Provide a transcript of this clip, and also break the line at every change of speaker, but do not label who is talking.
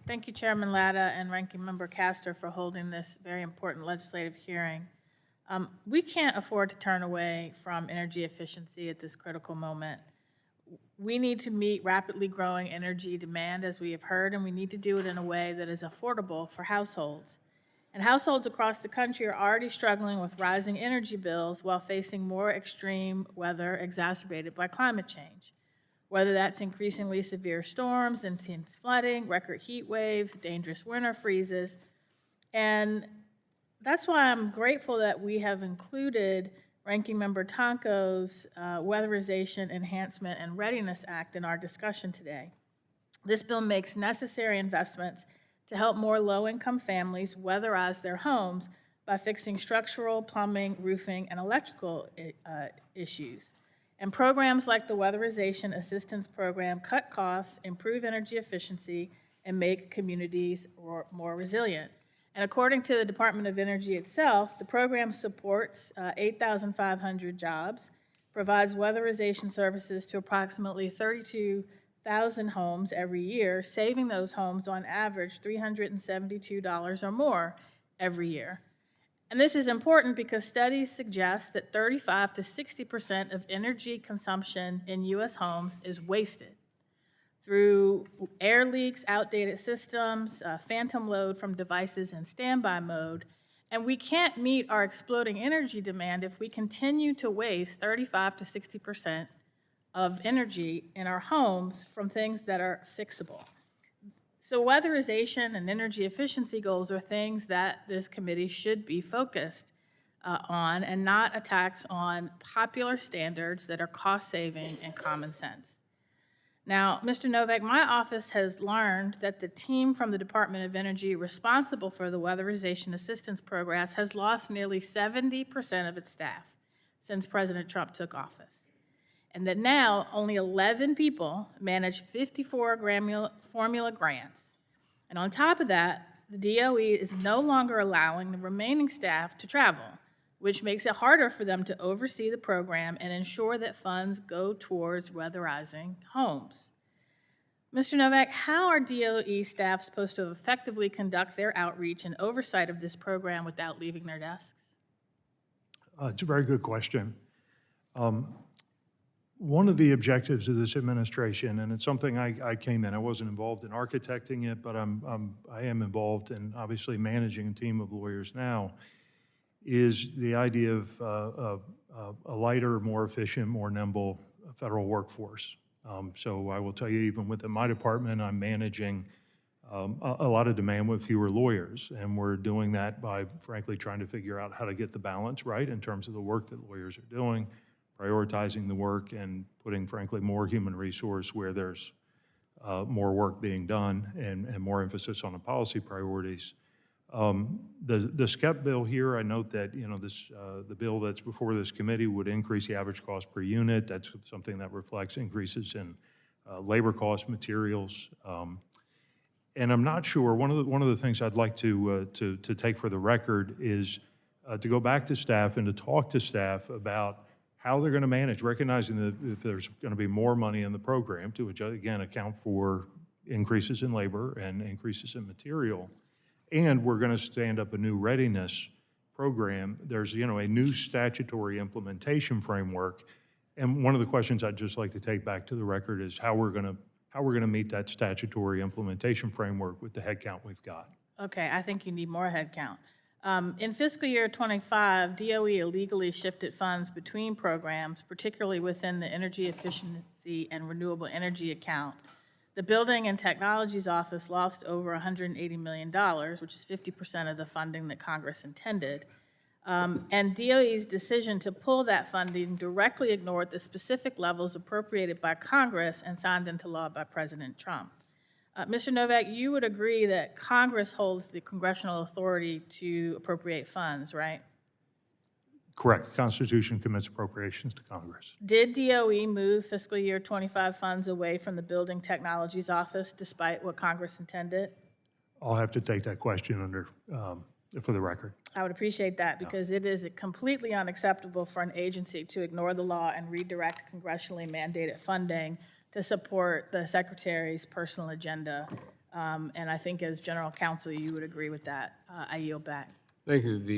Thank you, Chairman Latta and Ranking Member Castor for holding this very important legislative hearing. We can't afford to turn away from energy efficiency at this critical moment. We need to meet rapidly growing energy demand, as we have heard, and we need to do it in a way that is affordable for households. And households across the country are already struggling with rising energy bills while facing more extreme weather exacerbated by climate change. Whether that's increasingly severe storms, intense flooding, record heat waves, dangerous winter freezes. And that's why I'm grateful that we have included Ranking Member Tonko's Weatherization Enhancement and Readiness Act in our discussion today. This bill makes necessary investments to help more low-income families weatherize their homes by fixing structural, plumbing, roofing, and electrical issues. And programs like the Weatherization Assistance Program cut costs, improve energy efficiency, and make communities more resilient. And according to the Department of Energy itself, the program supports 8,500 jobs, provides weatherization services to approximately 32,000 homes every year, saving those homes on average $372 or more every year. And this is important because studies suggest that 35 to 60% of energy consumption in U.S. homes is wasted through air leaks, outdated systems, phantom load from devices in standby mode. And we can't meet our exploding energy demand if we continue to waste 35 to 60% of energy in our homes from things that are fixable. So weatherization and energy efficiency goals are things that this committee should be focused on, and not attacks on popular standards that are cost-saving and common sense. Now, Mr. Novak, my office has learned that the team from the Department of Energy responsible for the Weatherization Assistance Program has lost nearly 70% of its staff since President Trump took office. And that now only 11 people manage 54 formula grants. And on top of that, the DOE is no longer allowing the remaining staff to travel, which makes it harder for them to oversee the program and ensure that funds go towards weatherizing homes. Mr. Novak, how are DOE staff supposed to effectively conduct their outreach and oversight of this program without leaving their desks?
It's a very good question. One of the objectives of this administration, and it's something I came in, I wasn't involved in architecting it, but I am involved in obviously managing a team of lawyers now, is the idea of a lighter, more efficient, more nimble federal workforce. So I will tell you, even within my department, I'm managing a lot of demand with fewer lawyers, and we're doing that by, frankly, trying to figure out how to get the balance right in terms of the work that lawyers are doing, prioritizing the work, and putting, frankly, more human resource where there's more work being done and more emphasis on the policy priorities. The SCEP bill here, I note that the bill that's before this committee would increase the average cost per unit. That's something that reflects increases in labor costs, materials. And I'm not sure, one of the things I'd like to take for the record is to go back to staff and to talk to staff about how they're going to manage, recognizing that if there's going to be more money in the program to, again, account for increases in labor and increases in material, and we're going to stand up a new readiness program. There's a new statutory implementation framework, and one of the questions I'd just like to take back to the record is how we're going to meet that statutory implementation framework with the headcount we've got.
Okay, I think you need more headcount. In fiscal year 25, DOE illegally shifted funds between programs, particularly within the Energy Efficiency and Renewable Energy account. The Building and Technologies Office lost over $180 million, which is 50% of the funding that Congress intended. And DOE's decision to pull that funding directly ignored the specific levels appropriated by Congress and signed into law by President Trump. Mr. Novak, you would agree that Congress holds the congressional authority to appropriate funds, right?
Correct. The Constitution commits appropriations to Congress.
Did DOE move fiscal year 25 funds away from the Building Technologies Office despite what Congress intended?
I'll have to take that question under for the record.
I would appreciate that, because it is completely unacceptable for an agency to ignore the law and redirect congressionally mandated funding to support the Secretary's personal agenda And I think as general counsel, you would agree with that. I yield back.
Thank you. The